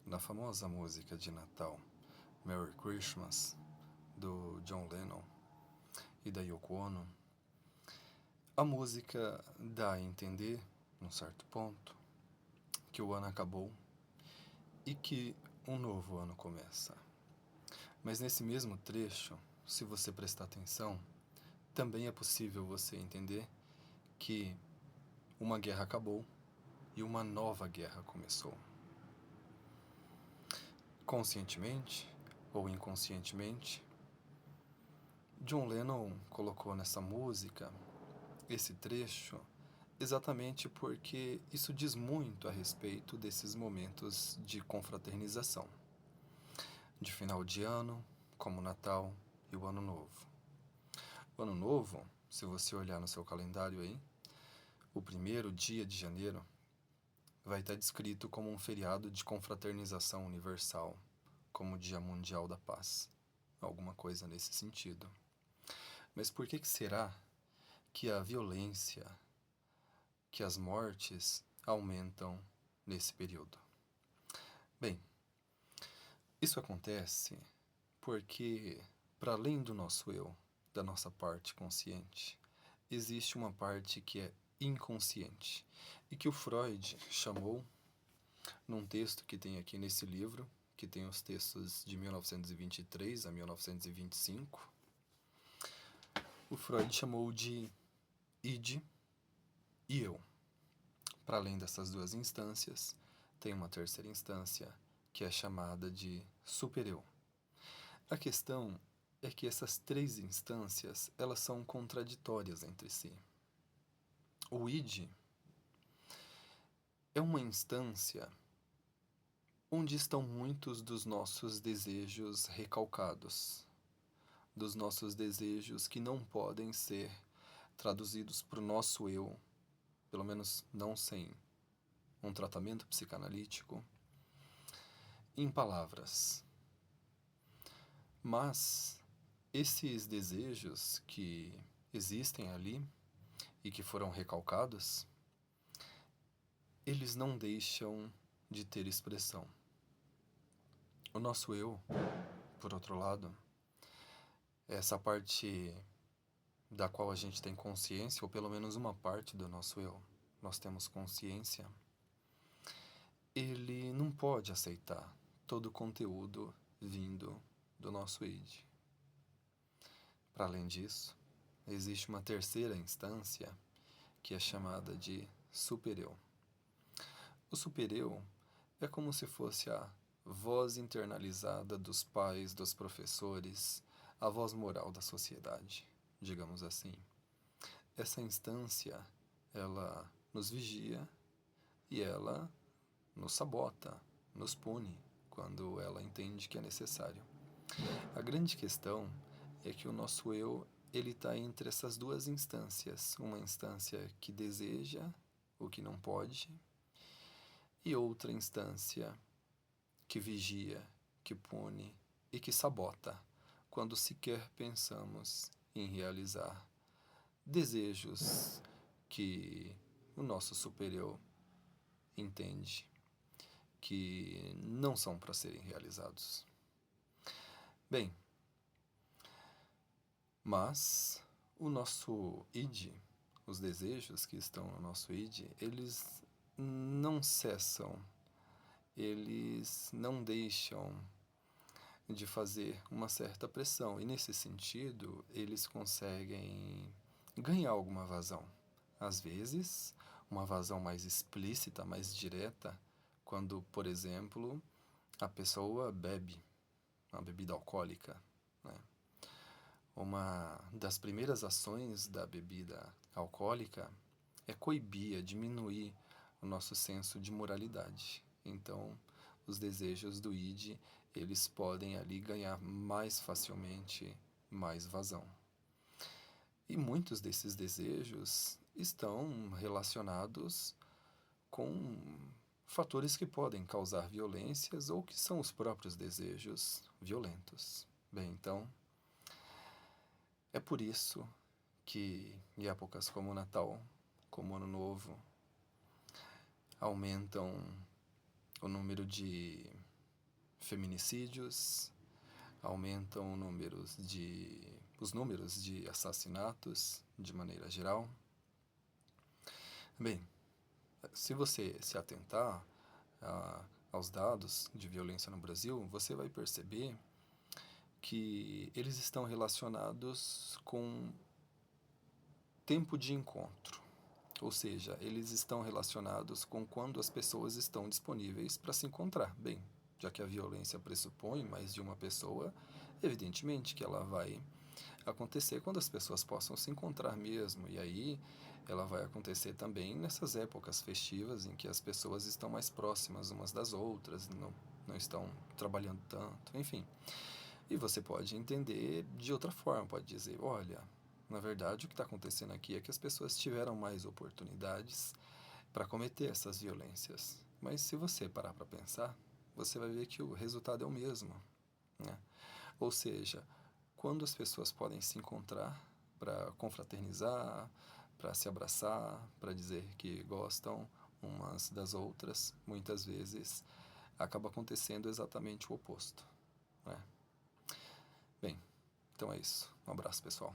na famosa música de Natal, Merry Christmas, do John Lennon e da Yoko Ono, a música dá a entender, num certo ponto, que o ano acabou e que um novo ano começa. Mas nesse mesmo trecho, se você prestar atenção, também é possível você entender que uma guerra acabou e uma nova guerra começou. Conscientemente ou inconscientemente, John Lennon colocou nessa música esse trecho exatamente porque isso diz muito a respeito desses momentos de confraternização, de final de ano, como o Natal e o Ano Novo. O Ano Novo, se você olhar no seu calendário aí, o primeiro dia de janeiro vai estar descrito como um feriado de confraternização universal, como o Dia Mundial da Paz, alguma coisa nesse sentido. Mas por que será que a violência, que as mortes aumentam nesse período? Bem, isso acontece porque, para além do nosso eu, da nossa parte consciente, existe uma parte que é inconsciente e que o Freud chamou, num texto que tem aqui nesse livro, que tem os textos de 1923 a 1925, o Freud chamou de id e eu. Para além dessas duas instâncias, tem uma terceira instância que é chamada de supereu. A questão é que essas três instâncias, elas são contraditórias entre si. O id é uma instância onde estão muitos dos nossos desejos recalcados, dos nossos desejos que não podem ser traduzidos para o nosso eu, pelo menos não sem um tratamento psicanalítico, em palavras. Mas esses desejos que existem ali e que foram recalcados, eles não deixam de ter expressão. O nosso eu, por outro lado, essa parte da qual a gente tem consciência, ou pelo menos uma parte do nosso eu, nós temos consciência, ele não pode aceitar todo o conteúdo vindo do nosso id. Para além disso, existe uma terceira instância que é chamada de supereu. O supereu é como se fosse a voz internalizada dos pais, dos professores, a voz moral da sociedade, digamos assim. Essa instância, ela nos vigia e ela nos sabota, nos pune quando ela entende que é necessário. A grande questão é que o nosso eu, ele está entre essas duas instâncias. Uma instância que deseja o que não pode e outra instância que vigia, que pune e que sabota quando sequer pensamos em realizar desejos que o nosso superior entende que não são para serem realizados. Bem, mas o nosso id, os desejos que estão no nosso id, eles não cessam, eles não deixam de fazer uma certa pressão. E nesse sentido, eles conseguem ganhar alguma vazão. Às vezes, uma vazão mais explícita, mais direta, quando, por exemplo, a pessoa bebe uma bebida alcoólica, né? Uma das primeiras ações da bebida alcoólica é coibir, é diminuir o nosso senso de moralidade. Então, os desejos do id, eles podem ali ganhar mais facilmente mais vazão. E muitos desses desejos estão relacionados com fatores que podem causar violências ou que são os próprios desejos violentos. Bem, então, é por isso que em épocas como o Natal, como o Ano Novo, aumentam o número de feminicídios, aumentam os números de assassinatos de maneira geral. Bem, se você se atentar aos dados de violência no Brasil, você vai perceber que eles estão relacionados com tempo de encontro. Ou seja, eles estão relacionados com quando as pessoas estão disponíveis para se encontrar. Bem, já que a violência pressupõe mais de uma pessoa, evidentemente que ela vai acontecer quando as pessoas possam se encontrar mesmo. E aí ela vai acontecer também nessas épocas festivas em que as pessoas estão mais próximas umas das outras, não estão trabalhando tanto, enfim. E você pode entender de outra forma, pode dizer, olha, na verdade o que está acontecendo aqui é que as pessoas tiveram mais oportunidades para cometer essas violências. Mas se você parar para pensar, você vai ver que o resultado é o mesmo, né? Ou seja, quando as pessoas podem se encontrar para confraternizar, para se abraçar, para dizer que gostam umas das outras, muitas vezes acaba acontecendo exatamente o oposto, né? Bem, então é isso. Um abraço, pessoal.